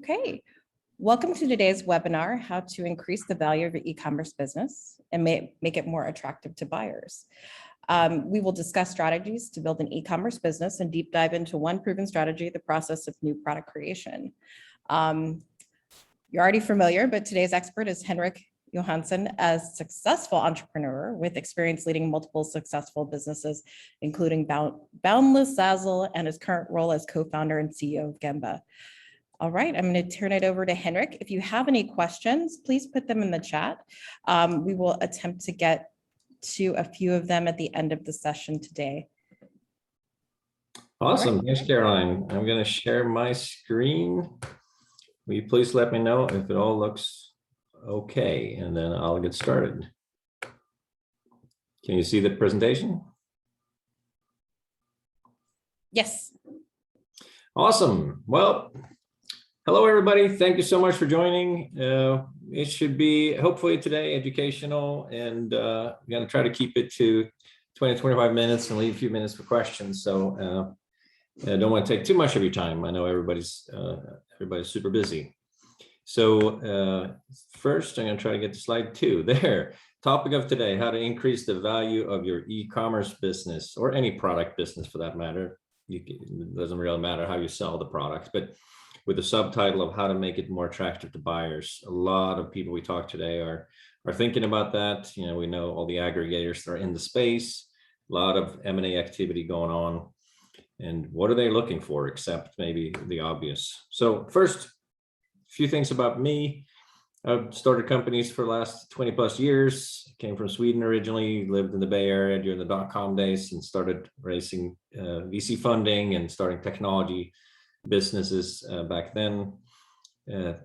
Okay, welcome to today's webinar, How to Increase the Value of Your E-commerce Business and make it more attractive to buyers. We will discuss strategies to build an e-commerce business and deep dive into one proven strategy, the process of new product creation. You're already familiar, but today's expert is Henrik Johansson, a successful entrepreneur with experience leading multiple successful businesses, including Boundless, Zazzle, and his current role as co-founder and CEO of Gembah. All right, I'm going to turn it over to Henrik. If you have any questions, please put them in the chat. We will attempt to get to a few of them at the end of the session today. Awesome. Right. Thanks, Caroline. I'm going to share my screen. Will you please let me know if it all looks okay, and then I'll get started. Can you see the presentation? Yes. Awesome. Well, hello, everybody. Thank you so much for joining. It should be, hopefully today, educational, and we're going to try to keep it to 20, 25 minutes and leave a few minutes for questions. So I don't want to take too much of your time. I know everybody's super busy. So first, I'm going to try to get to slide 2 there. Topic of today, how to increase the value of your e-commerce business, or any product business for that matter. It doesn't really matter how you sell the product, but with the subtitle of how to make it more attractive to buyers. A lot of people we talk today are thinking about that. You know, we know all the aggregators that are in the space, a lot of M&A activity going on. And what are they looking for, except maybe the obvious? So first, a few things about me. I've started companies for the last 20 plus years. Came from Sweden originally, lived in the Bay Area during the dot-com days, and started raising VC funding and starting technology businesses back then.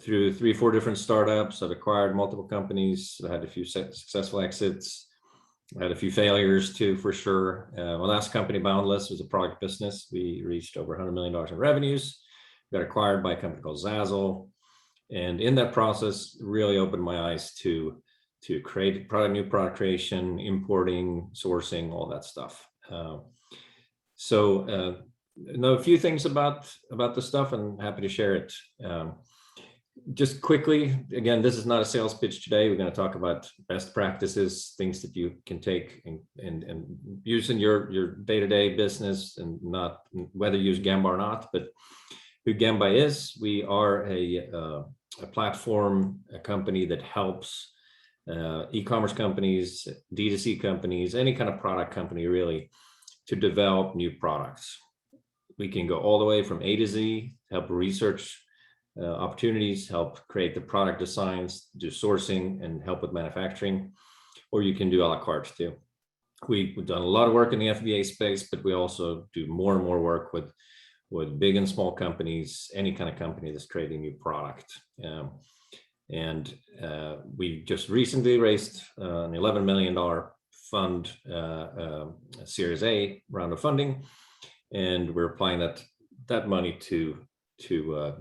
Through 3 or 4 different startups, I've acquired multiple companies. I had a few successful exits. I had a few failures too, for sure. My last company, Boundless, was a product business. We reached over $100 million in revenues. Got acquired by a company called Zazzle. And in that process, really opened my eyes to create new product creation, importing, sourcing, all that stuff. Know a few things about the stuff, and happy to share it. Just quickly, again, this is not a sales pitch today. We're going to talk about best practices, things that you can take and use in your day-to-day business, and not whether you use Gembah or not, but who Gembah is. We are a platform, a company that helps e-commerce companies, D2C companies, any kind of product company really, to develop new products. We can go all the way from A to Z, help research opportunities, help create the product designs, do sourcing, and help with manufacturing, or you can do a la carte too. We've done a lot of work in the FBA space, but we also do more and more work with big and small companies, any kind of company that's creating new product. We just recently raised an $11 million fund, Series A round of funding. And we're applying that money to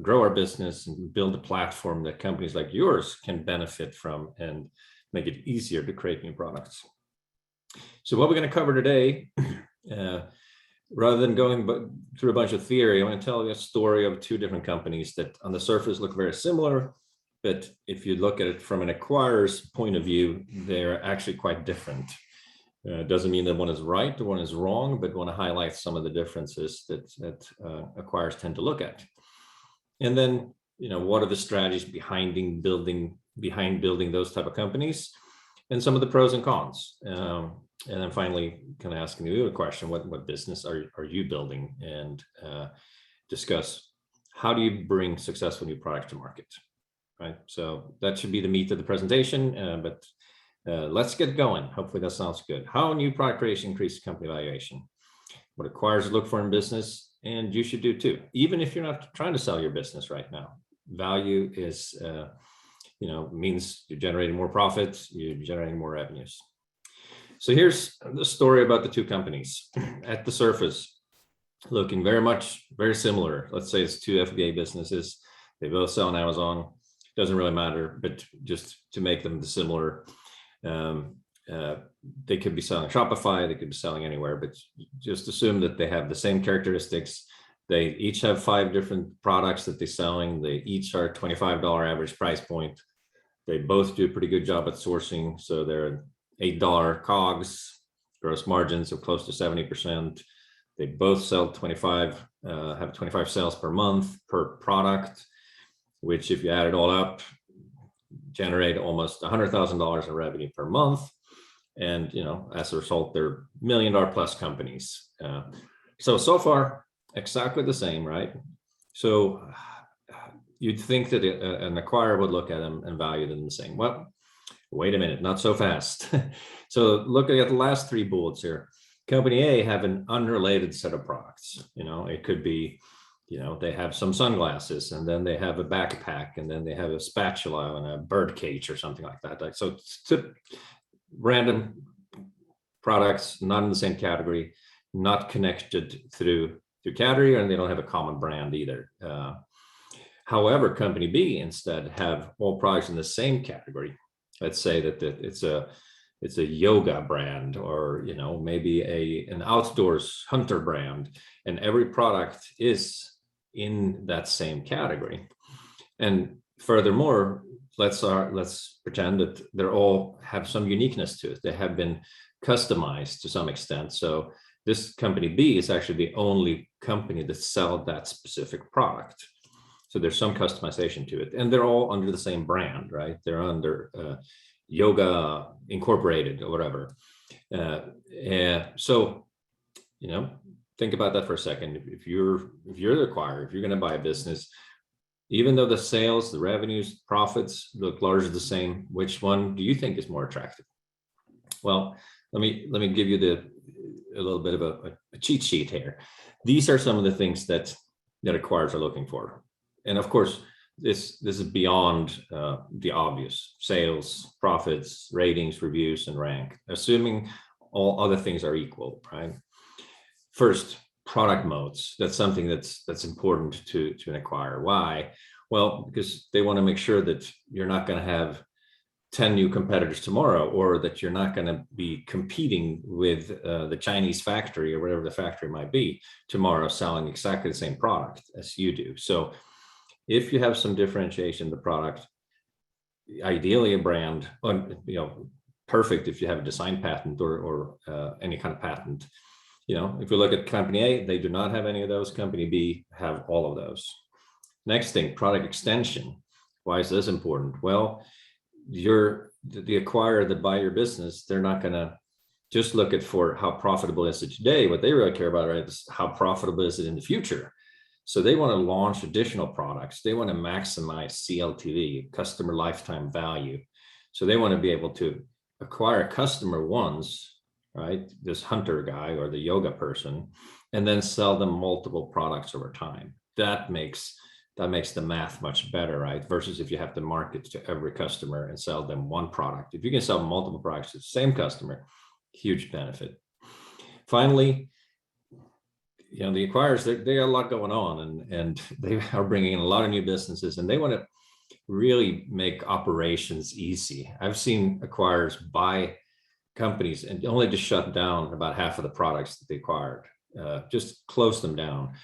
grow our business and build a platform that companies like yours can benefit from and make it easier to create new products. So what we're going to cover today, rather than going through a bunch of theory, I'm going to tell you a story of 2 different companies that on the surface look very similar, but if you look at it from an acquirer's point of view, they're actually quite different. Doesn't mean that one is right or one is wrong, but want to highlight some of the differences that acquirers tend to look at. And then, what are the strategies behind building those type of companies, and some of the pros and cons. And then finally, kind of asking you a question: what business are you building, and discuss how do you bring successful new products to market. Right. So that should be the meat of the presentation, but. Let's get going. Hopefully that sounds good. How new product creation increases company valuation. What acquirers look for in business, and you should do too. Even if you're not trying to sell your business right now, value is, means you're generating more profits, you're generating more revenues. So here's the story about the 2 companies. At the surface, looking very similar. Let's say it's 2 FBA businesses. They both sell on Amazon. Doesn't really matter, but just to make them similar. They could be selling Shopify, they could be selling anywhere, but just assume that they have the same characteristics, They each have 5 different products that they're selling. They each are $25 average price point. They both do a pretty good job at sourcing. So they're $8 COGS, gross margins of close to 70%. They both sell 25, have 25 sales per month per product, which if you add it all up, generate almost $100,000 in revenue per month. And, as a result, they're $1 million plus companies. So far, exactly the same, right? So you'd think that an acquirer would look at them and value them the same. Well, wait a minute, not so fast. So looking at the last 3 bullets here, company A have an unrelated set of products. It could be, they have some sunglasses, and then they have a backpack, and then they have a spatula and a bird cage or something like that. So it's random products, not in the same category, not connected through category, and they don't have a common brand either. However, company B instead have all products in the same category. Let's say that it's a yoga brand, or maybe an outdoors hunter brand, and every product is in that same category. And furthermore, let's pretend that they're all have some uniqueness to it. They have been customized to some extent. So this company B is actually the only company that sells that specific product. So there's some customization to it, and they're all under the same brand, right? They're under Yoga Incorporated or whatever. So, think about that for a second. If you're the acquirer, if you're going to buy a business, even though the sales, the revenues, profits look largely the same, which one do you think is more attractive? Well, let me give you a little bit of a cheat sheet here. These are some of the things that acquirers are looking for. And of course, this is beyond the obvious: sales, profits, ratings, reviews, and rank, assuming all other things are equal, right? First, product moats. That's something that's important to an acquirer. Why? Well, because they want to make sure that you're not going to have 10 new competitors tomorrow, or that you're not going to be competing with the Chinese factory or whatever the factory might be tomorrow, selling exactly the same product as you do. So if you have some differentiation in the product, ideally a brand, perfect if you have a design patent or any kind of patent. If you look at company A, they do not have any of those. Company B have all of those. Next thing, product extension. Why is this important? Well, the acquirer that buy your business, they're not going to just look at for how profitable is it today. What they really care about, right, is how profitable is it in the future. So they want to launch additional products. They want to maximize CLTV, customer lifetime value. So they want to be able to acquire a customer once, right, this hunter guy or the yoga person, and then sell them multiple products over time. That makes the math much better, right? Versus if you have to market to every customer and sell them one product. If you can sell multiple products to the same customer, huge benefit. Finally, the acquirers, they got a lot going on, and they are bringing in a lot of new businesses, and they want to really make operations easy. I've seen acquirers buy companies and only to shut down about half of the products that they acquired, just close them down,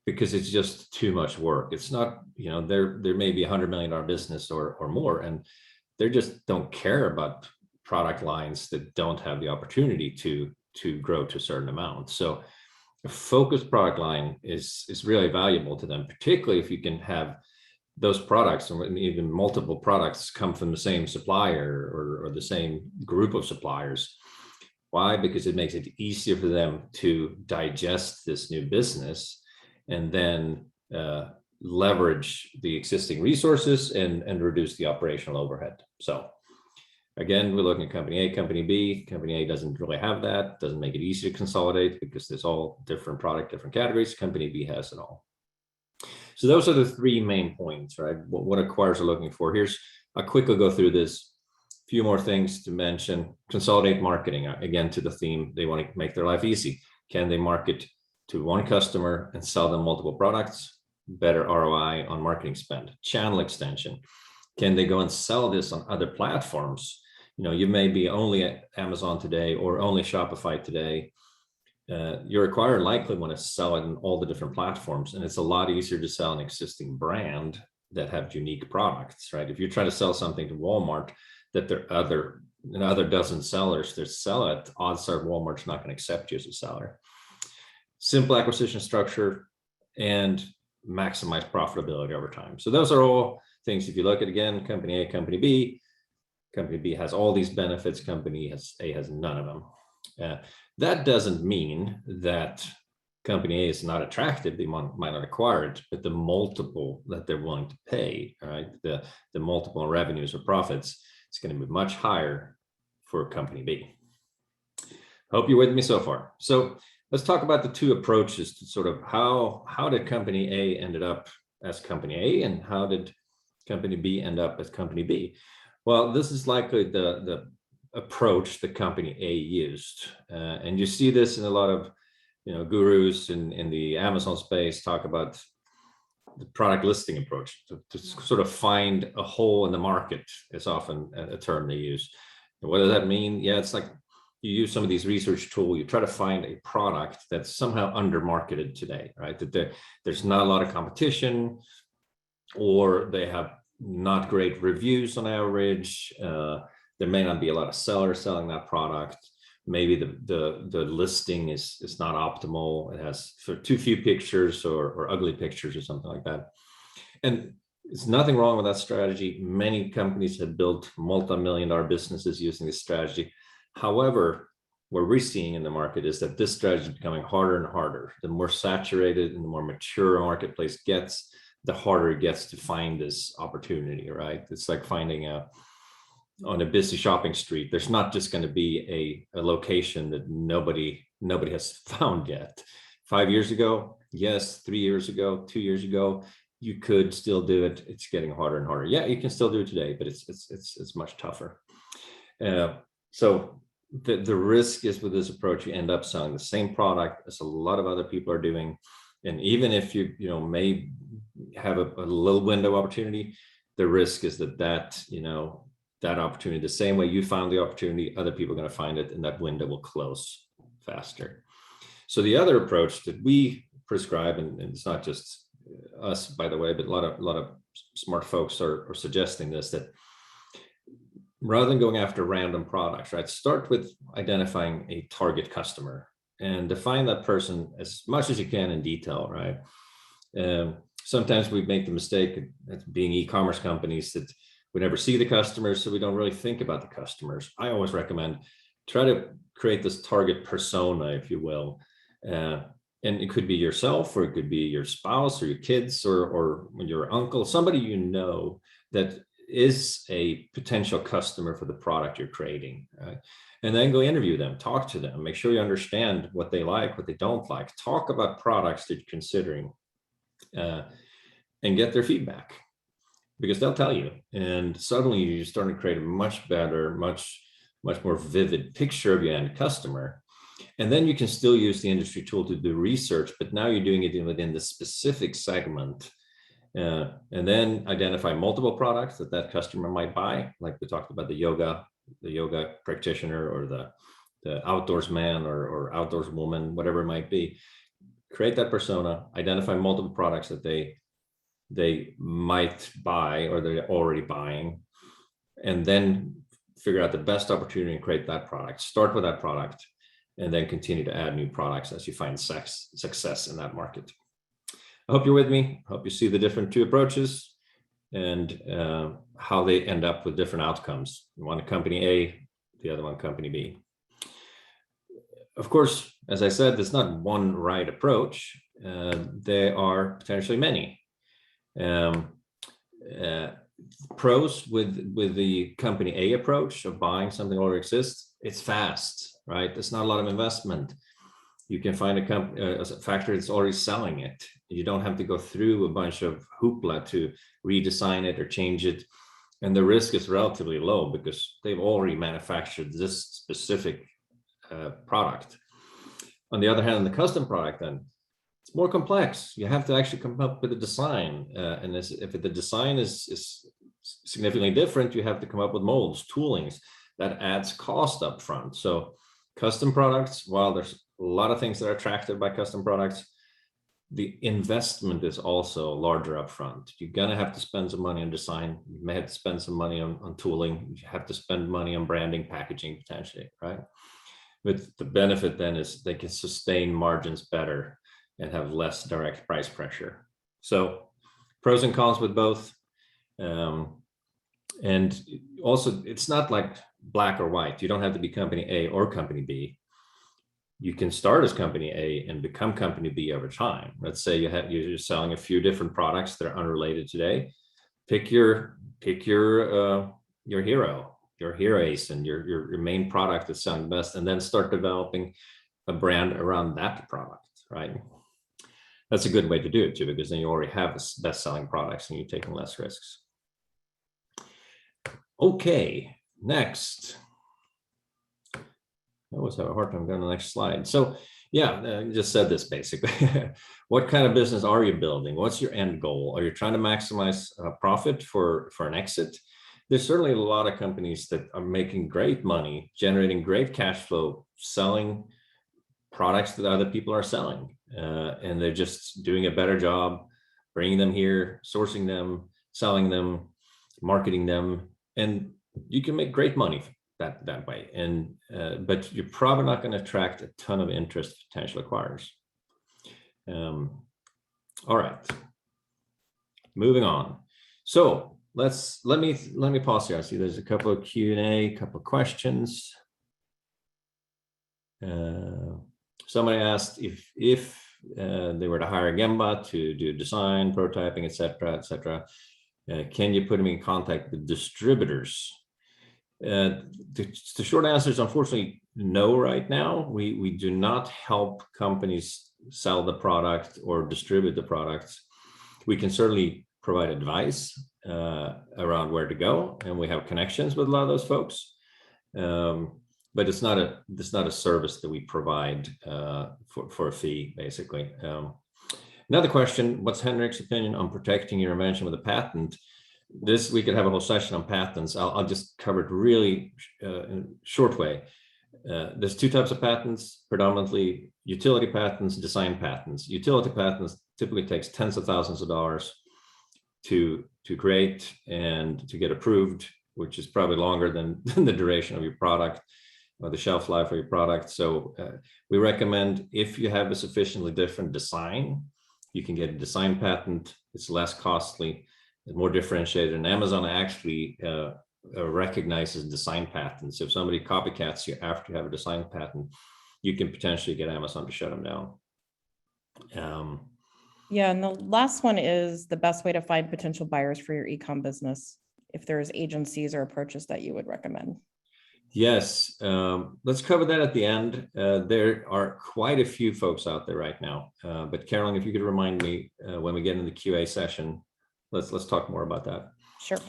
because it's just too much work. It's not, there may be $100 million business or more, and they just don't care about product lines that don't have the opportunity to grow to a certain amount. So a focused product line is really valuable to them, particularly if you can have those products, and even multiple products, come from the same supplier or the same group of suppliers. Why? Because it makes it easier for them to digest this new business and then leverage the existing resources and reduce the operational overhead. So again, we're looking at company A, company B. Company A doesn't really have that, doesn't make it easy to consolidate because there's all different product, different categories. Company B has it all. So those are the 3 main points, right? What acquirers are looking for. Here's a quickly go through this. Few more things to mention. Consolidate marketing. Again, to the theme, they want to make their life easy. Can they market to one customer and sell them multiple products? Better ROI on marketing spend. Channel extension. Can they go and sell this on other platforms? You may be only at Amazon today or only Shopify today. your acquirer likely want to sell it in all the different platforms, and it's a lot easier to sell an existing brand that have unique products, right? If you try to sell something to Walmart that there are another dozen sellers that sell it, odds are Walmart's not going to accept you as a seller. Simple acquisition structure and maximize profitability over time. So those are all things. If you look at, again, company A, company B has all these benefits, company A has none of them. That doesn't mean that company A is not attractive. They might not acquire it, but the multiple that they're willing to pay, right? The multiple in revenues or profits, it's going to be much higher for company B. Hope you're with me so far. So let's talk about the two approaches to sort of how did company A ended up as company A, and how did company B end up as company B? Well, this is likely the approach the company A used, and you see this in a lot of gurus in the Amazon space talk about the product listing approach to sort of find a hole in the market is often a term they use. And what does that mean? Yeah, it's like you use some of these research tools, you try to find a product that's somehow under marketed today, right? That there's not a lot of competition, or they have not great reviews on average. There may not be a lot of sellers selling that product. Maybe the listing is not optimal. It has sort of too few pictures or ugly pictures or something like that. And there's nothing wrong with that strategy. Many companies have built multi-million-dollar businesses using this strategy. However, what we're seeing in the market is that this strategy is becoming harder and harder. The more saturated and the more mature a marketplace gets, the harder it gets to find this opportunity, right? It's like finding on a busy shopping street. There's not just going to be a location that nobody has found yet. 5 years ago, yes. 3 years ago, 2 years ago, you could still do it. It's getting harder and harder. Yeah, you can still do it today, but it's much tougher. So the risk is with this approach, you end up selling the same product as a lot of other people are doing. And even if you may have a little window opportunity, the risk is that opportunity, the same way you found the opportunity, other people are going to find it, and that window will close faster. So the other approach that we prescribe, and it's not just us, by the way, but a lot of smart folks are suggesting this, that rather than going after random products, right, start with identifying a target customer and define that person as much as you can in detail, right? Sometimes we make the mistake of being e-commerce companies that we never see the customers, so we don't really think about the customers. I always recommend try to create this target persona, if you will. And it could be yourself, or it could be your spouse or your kids or your uncle, somebody that is a potential customer for the product you're creating, right? And then go interview them, talk to them, make sure you understand what they like, what they don't like, talk about products that you're considering, and get their feedback, because they'll tell you. And suddenly you're starting to create a much better, much more vivid picture of your end customer. And then you can still use the industry tool to do research, but now you're doing it within the specific segment. And then identify multiple products that customer might buy, like we talked about the yoga practitioner, or the outdoors man or outdoors woman, whatever it might be. Create that persona, identify multiple products that they might buy or they're already buying, and then figure out the best opportunity and create that product. Start with that product, and then continue to add new products as you find success in that market. I hope you're with me. I hope you see the different two approaches and how they end up with different outcomes. One company A, the other one company B. Of course, as I said, there's not one right approach. There are potentially many. Pros with the company A approach of buying something that already exists, it's fast, right? There's not a lot of investment. You can find a factory that's already selling it. You don't have to go through a bunch of hoopla to redesign it or change it. And the risk is relatively low because they've already manufactured this specific product. On the other hand, the custom product, then it's more complex. You have to actually come up with a design. And if the design is significantly different, you have to come up with molds, toolings. That adds cost up front. So custom products, while there's a lot of things that are attractive by custom products. The investment is also larger upfront. You're going to have to spend some money on design. You may have to spend some money on tooling. You have to spend money on branding, packaging, potentially, right? But the benefit then is they can sustain margins better and have less direct price pressure. So pros and cons with both. And also, it's not like black or white. You don't have to be company A or company B. You can start as company A and become company B over time. Let's say you're selling a few different products that are unrelated today. Pick your hero, your heroes, and your main product that's selling best, and then start developing a brand around that product, right? That's a good way to do it too, because then you already have best-selling products and you're taking less risks. Okay, next. I always have a hard time going to the next slide. So yeah, I just said this basically. What kind of business are you building? What's your end goal? Are you trying to maximize profit for an exit? There's certainly a lot of companies that are making great money, generating great cash flow, selling products that other people are selling. And they're just doing a better job bringing them here, sourcing them, selling them, marketing them, and you can make great money that way. And but you're probably not going to attract a ton of interest potential acquirers. All right, moving on. So let me pause here. I see there's a couple of Q&A, a couple of questions. Somebody asked if they were to hire Gembah to do design, prototyping, etc. Can you put them in contact with distributors? The short answer is unfortunately no. Right now, we do not help companies sell the product or distribute the products. We can certainly provide advice around where to go, and we have connections with a lot of those folks. But it's not a service that we provide for a fee, basically. Another question: what's Henrik's opinion on protecting your invention with a patent? This, we could have a whole session on patents. I'll just cover it really in a short way. There's two types of patents, predominantly utility patents, design patents. Utility patents typically takes tens of thousands of dollars to create and to get approved, which is probably longer than the duration of your product or the shelf life of your product. So we recommend, if you have a sufficiently different design, you can get a design patent. It's less costly and more differentiated. And Amazon actually recognizes design patents. If somebody copycats you after you have a design patent, you can potentially get Amazon to shut them down. Yeah, and the last one is the best way to find potential buyers for your e-com business, if there's agencies or approaches that you would recommend. Yes, let's cover that at the end. There are quite a few folks out there right now, but Carolyn, if you could remind me when we get in the QA session, let's talk more about that. Sure.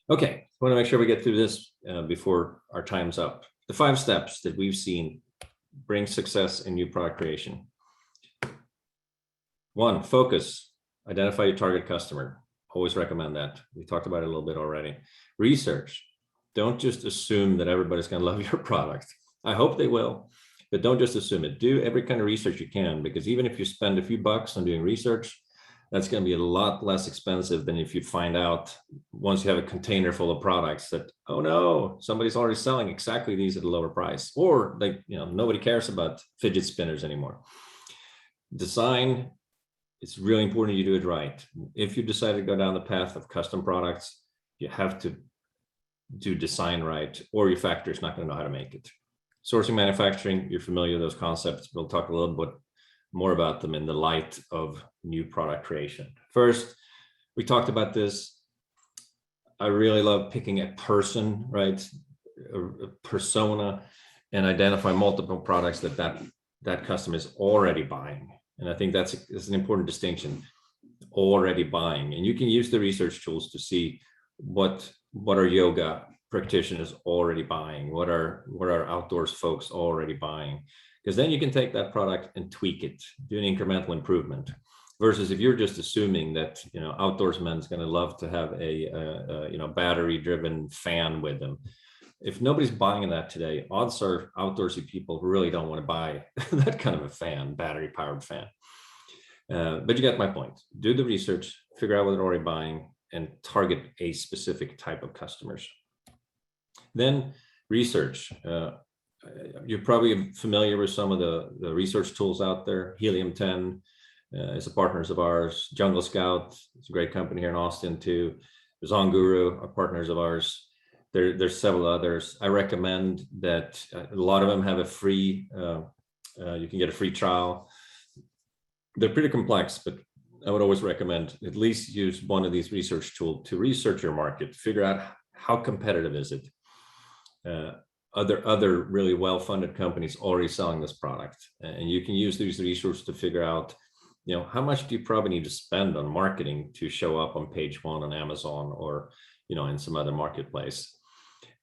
Okay, I want to make sure we get through this before our time's up. The 5 steps that we've seen bring success in new product creation. 1, focus. Identify your target customer. Always recommend that. We talked about it a little bit already. Research. Don't just assume that everybody's going to love your product. I hope they will, but don't just assume it. Do every kind of research you can, because even if you spend a few bucks on doing research, that's going to be a lot less expensive than if you find out once you have a container full of products that, oh no, somebody's already selling exactly these at a lower price, or like, nobody cares about fidget spinners anymore. Design, it's really important you do it right. If you decide to go down the path of custom products, you have to do design right, or your factory's not going to know how to make it. Sourcing, manufacturing, you're familiar with those concepts. We'll talk a little bit more about them in the light of new product creation. First, we talked about this. I really love picking a person, right? A persona, and identify multiple products that customer is already buying. And I think that's an important distinction. Already buying, and you can use the research tools to see what are yoga practitioners already buying, what are outdoors folks already buying, because then you can take that product and tweak it, do an incremental improvement, versus if you're just assuming that outdoorsman's going to love to have a battery driven fan with them. if nobody's buying that today, odds are outdoorsy people really don't want to buy that kind of a fan, battery powered fan. But you get my point. Do the research, figure out what they're already buying, and target a specific type of customers. Then research. You're probably familiar with some of the research tools out there. Helium 10 is a partners of ours. Jungle Scout, it's a great company here in Austin too. Zonguru are partners of ours. There's several others. I recommend that a lot of them have a free, you can get a free trial. They're pretty complex, but I would always recommend at least use one of these research tools to research your market, figure out how competitive is it. Other really well-funded companies already selling this product, and you can use these resources to figure out, how much do you probably need to spend on marketing to show up on page 1 on Amazon or, in some other marketplace.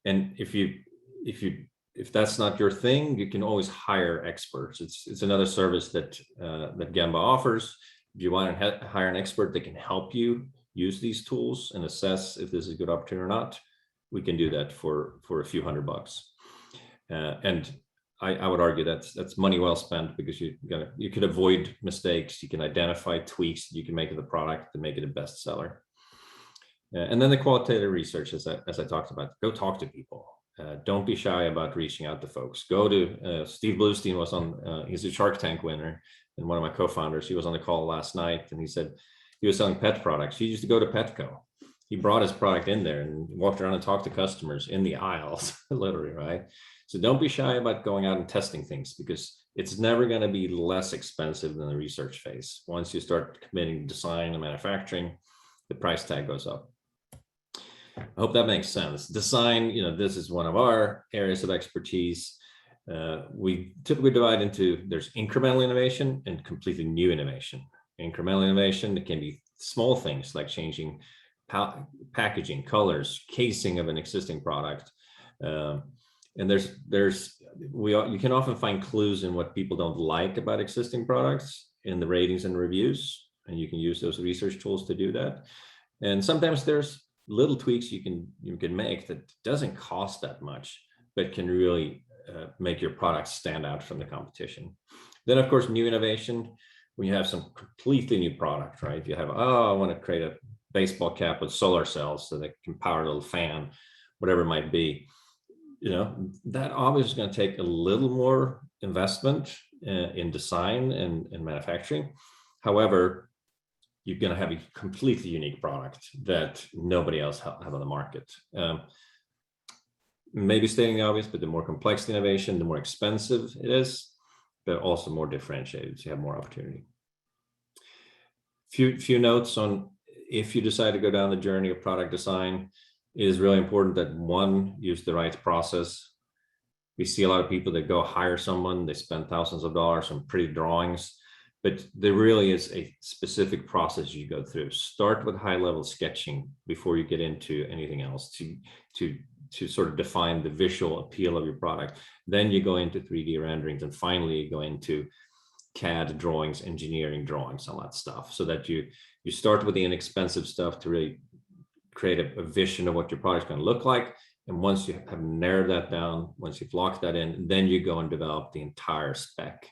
And if that's not your thing, you can always hire experts. It's another service that Gembah offers. If you want to hire an expert that can help you use these tools and assess if this is a good opportunity or not, we can do that for a few $100. And I would argue that's money well spent, because you could avoid mistakes, you can identify tweaks that you can make of the product to make it a bestseller. And then the qualitative research, as I talked about, go talk to people. Don't be shy about reaching out to folks. Go to Steve Bluestein was on, he's a Shark Tank winner and one of my co-founders. He was on the call last night, and he said he was selling pet products. He used to go to Petco. He brought his product in there and walked around and talked to customers in the aisles, literally, right? So don't be shy about going out and testing things, because it's never going to be less expensive than the research phase. Once you start committing to design and manufacturing, the price tag goes up. I hope that makes sense. Design, this is one of our areas of expertise. We typically divide into, there's incremental innovation and completely new innovation. Incremental innovation, it can be small things like changing packaging, colors, casing of an existing product. And you can often find clues in what people don't like about existing products in the ratings and reviews, and you can use those research tools to do that. And sometimes there's little tweaks you can make that doesn't cost that much, but can really make your product stand out from the competition. Then, of course, new innovation, when you have some completely new product, right? If you have, I want to create a baseball cap with solar cells so that can power a little fan, whatever it might be, that obviously is going to take a little more investment in design and manufacturing. However, you're going to have a completely unique product that nobody else have on the market. Maybe stating the obvious, but the more complex the innovation, the more expensive it is, but also more differentiated, so you have more opportunity. Few notes on, if you decide to go down the journey of product design, it is really important that, one, use the right process. We see a lot of people that go hire someone, they spend thousands of dollars on pretty drawings, but there really is a specific process you go through. Start with high-level sketching before you get into anything else to sort of define the visual appeal of your product. Then you go into 3D renderings, and finally you go into CAD drawings, engineering drawings, all that stuff, so that you start with the inexpensive stuff to really create a vision of what your product is going to look like. And once you have narrowed that down, once you've locked that in, then you go and develop the entire spec.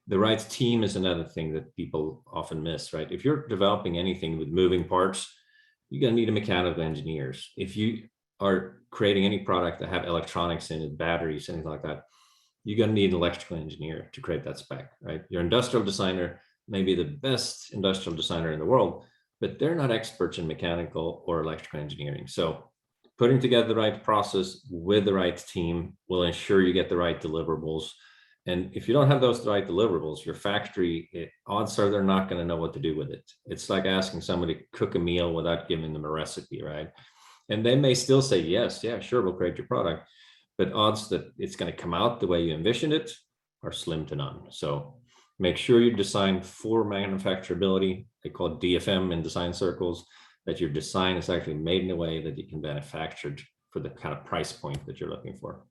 The right team is another thing that people often miss, right? If you're developing anything with moving parts, you're going to need a mechanical engineers. If you are creating any product that have electronics in it, batteries, anything like that, you're going to need an electrical engineer to create that spec, right? Your industrial designer may be the best industrial designer in the world, but they're not experts in mechanical or electrical engineering. So putting together the right process with the right team will ensure you get the right deliverables. And if you don't have those right deliverables, your factory, odds are they're not going to know what to do with it. It's like asking somebody to cook a meal without giving them a recipe, right? And they may still say, yes, yeah, sure, we'll create your product. But odds that it's going to come out the way you envisioned it are slim to none. So make sure you design for manufacturability. They call it DFM in design circles, that your design is actually made in a way that you can manufacture for the kind of price point that you're looking for.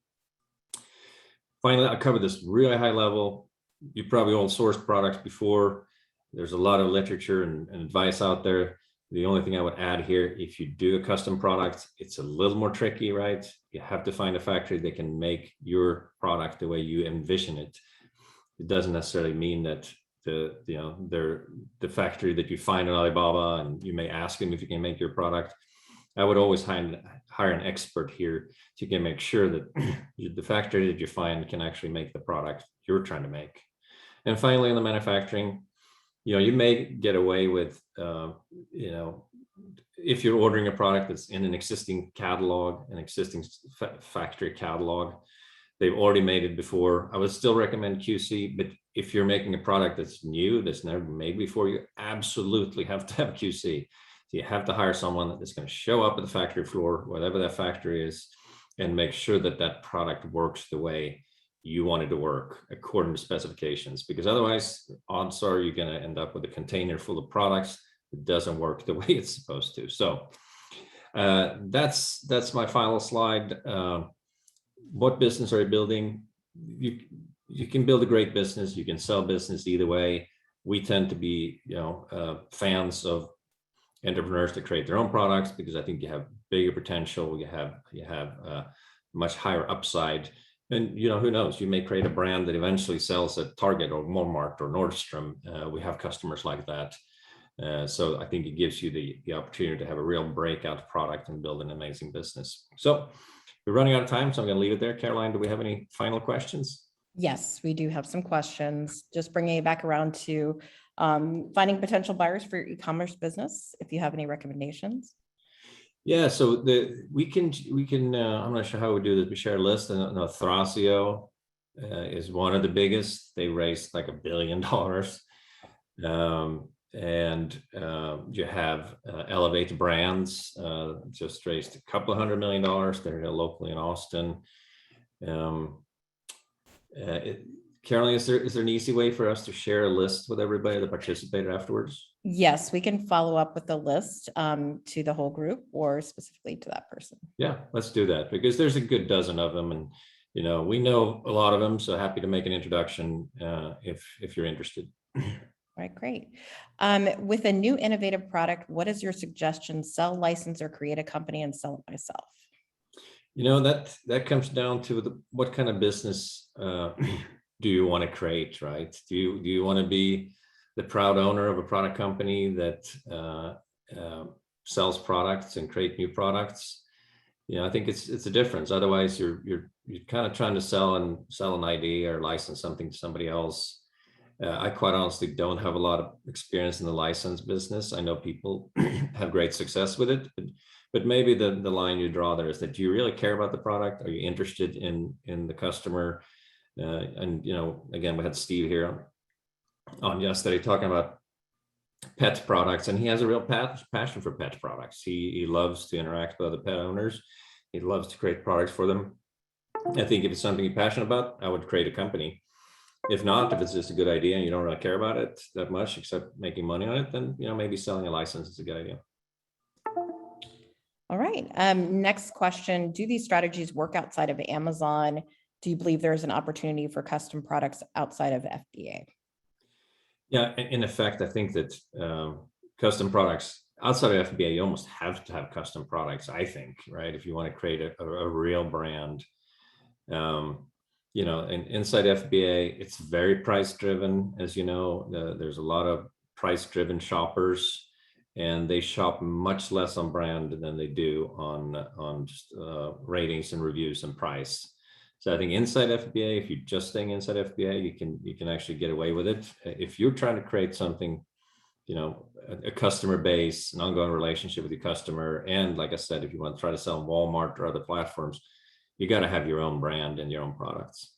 Finally, I covered this really high level. You probably all sourced products before. There's a lot of literature and advice out there. The only thing I would add here, if you do a custom product, it's a little more tricky, right? You have to find a factory that can make your product the way you envision it. It doesn't necessarily mean that the factory that you find in Alibaba, and you may ask them if you can make your product. I would always hire an expert here so you can make sure that the factory that you find can actually make the product you're trying to make. And finally, in the manufacturing, you may get away with, if you're ordering a product that's in an existing catalog, an existing factory catalog, they've already made it before, I would still recommend QC. But if you're making a product that's new, that's never been made before, you absolutely have to have QC. So you have to hire someone that's going to show up at the factory floor, whatever that factory is, and make sure that that product works the way you want it to work according to specifications, because otherwise odds are you're going to end up with a container full of products that doesn't work the way it's supposed to. So that's my final slide. What business are you building? You can build a great business, you can sell business either way. We tend to be fans of entrepreneurs that create their own products, because I think you have bigger potential, you have much higher upside. And who knows, you may create a brand that eventually sells at Target or Walmart or Nordstrom. We have customers like that. So I think it gives you the opportunity to have a real breakout product and build an amazing business. So we're running out of time, so I'm going to leave it there. Caroline, do we have any final questions? Yes, we do have some questions. Just bringing it back around to finding potential buyers for your e-commerce business, if you have any recommendations. Yeah, so we can I'm not sure how we do this. We share a list, and Thrasio is one of the biggest. They raised like $1 billion. And you have Elevate Brands, just raised a couple of $100 million. They're locally in Austin. Caroline, is there an easy way for us to share a list with everybody that participated afterwards? Yes, we can follow up with the list to the whole group or specifically to that person. Yeah, let's do that, because there's a good dozen of them, and we know a lot of them, so happy to make an introduction if you're interested. All right, great. With a new innovative product, what is your suggestion? Sell, license, or create a company and sell it myself? That comes down to what kind of business do you want to create, right? Do you want to be the proud owner of a product company that sells products and create new products? I think it's a difference. Otherwise, you're kind of trying to sell an idea or license something to somebody else. I quite honestly don't have a lot of experience in the license business. I know people have great success with it, but maybe the line you draw there is that, do you really care about the product? Are you interested in the customer? And again, we had Steve here on yesterday talking about pet products, and he has a real passion for pet products. He loves to interact with other pet owners. He loves to create products for them. I think if it's something you're passionate about, I would create a company. If not, if it's just a good idea and you don't really care about it that much except making money on it, then maybe selling a license is a good idea. All right. Next question. Do these strategies work outside of Amazon? Do you believe there's an opportunity for custom products outside of FBA? Yeah, in effect, I think that custom products outside of FBA, you almost have to have custom products, I think, right? If you want to create a real brand. And inside FBA, it's very price driven. As you know, there's a lot of price driven shoppers, and they shop much less on brand than they do on just ratings and reviews and price. So I think inside FBA, if you're just staying inside FBA, you can actually get away with it. If you're trying to create something, a customer base, an ongoing relationship with your customer, and like I said, if you want to try to sell on Walmart or other platforms, you got to have your own brand and your own products.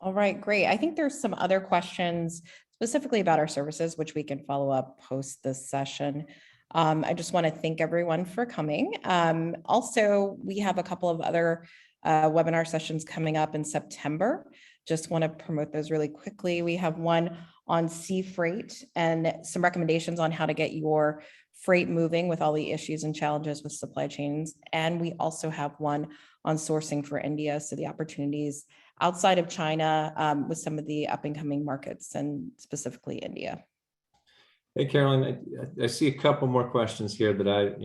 All right, great. I think there's some other questions specifically about our services, which we can follow up post this session. I just want to thank everyone for coming. Also, we have a couple of other webinar sessions coming up in September. Just want to promote those really quickly. We have one on sea freight and some recommendations on how to get your freight moving with all the issues and challenges with supply chains. And we also have one on sourcing for India. So the opportunities outside of China with some of the up and coming markets, and specifically India. Hey, Carolyn, I see a couple more questions here that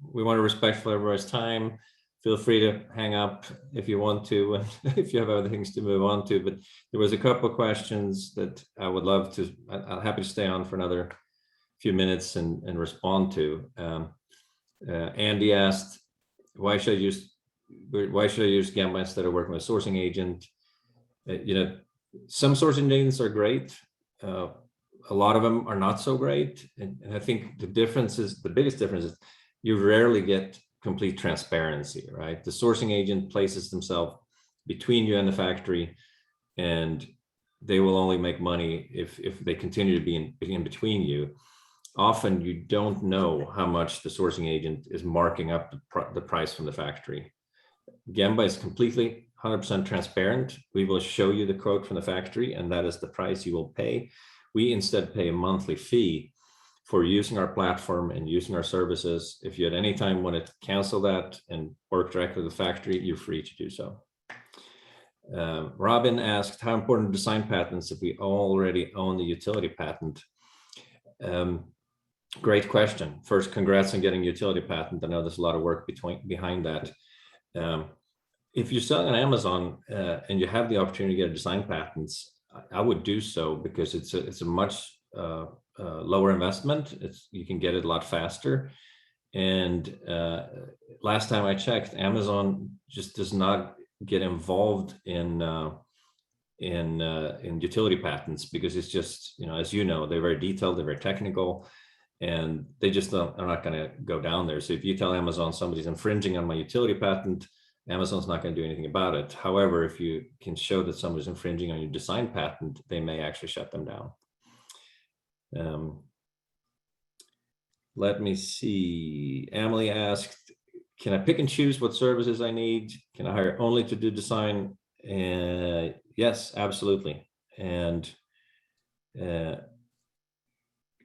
we want to respect everybody's time. Feel free to hang up if you want to, if you have other things to move on to. But there was a couple of questions that I would love to, I'm happy to stay on for another few minutes and respond to. Andy asked, why should I use Gembah instead of working with a sourcing agent? Some sourcing agents are great. A lot of them are not so great. And I think the biggest difference is you rarely get complete transparency, right? The sourcing agent places themselves between you and the factory, and they will only make money if they continue to be in between you. Often you don't know how much the sourcing agent is marking up the price from the factory. Gembah is completely 100% transparent. We will show you the quote from the factory, and that is the price you will pay. We instead pay a monthly fee for using our platform and using our services. If you at any time want to cancel that and work directly with the factory, you're free to do so. Robin asked, how important are design patents if we already own the utility patent? Great question. First, congrats on getting utility patent. I know there's a lot of work behind that. If you're selling on Amazon and you have the opportunity to get design patents, I would do so, because it's a much lower investment. You can get it a lot faster. And last time I checked, Amazon just does not get involved in utility patents, because it's just, as you know, they're very detailed, they're very technical, and they just are not going to go down there. So if you tell Amazon somebody's infringing on my utility patent, Amazon's not going to do anything about it. However, if you can show that somebody's infringing on your design patent, they may actually shut them down. Let me see. Emily asked, can I pick and choose what services I need? Can I hire only to do design? Yes, absolutely. And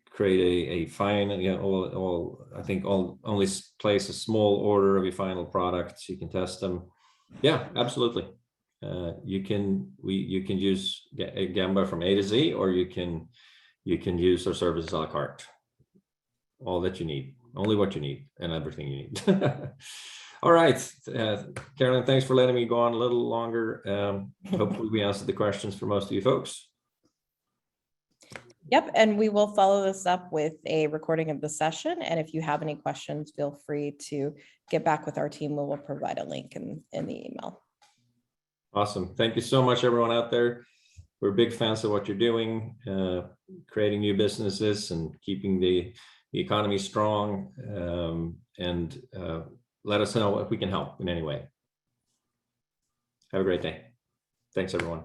create a fine, I think only place a small order of your final products. You can test them. Yeah, absolutely. You can use Gembah from A to Z, or you can use our services a la carte. All that you need, only what you need, and everything you need. All right, Carolyn, thanks for letting me go on a little longer. Hopefully we answered the questions for most of you folks. Yep, and we will follow this up with a recording of the session. And if you have any questions, feel free to get back with our team. We will provide a link in the email. Awesome. Thank you so much, everyone out there. We're big fans of what you're doing, creating new businesses and keeping the economy strong. And let us know if we can help in any way. Have a great day. Thanks, everyone.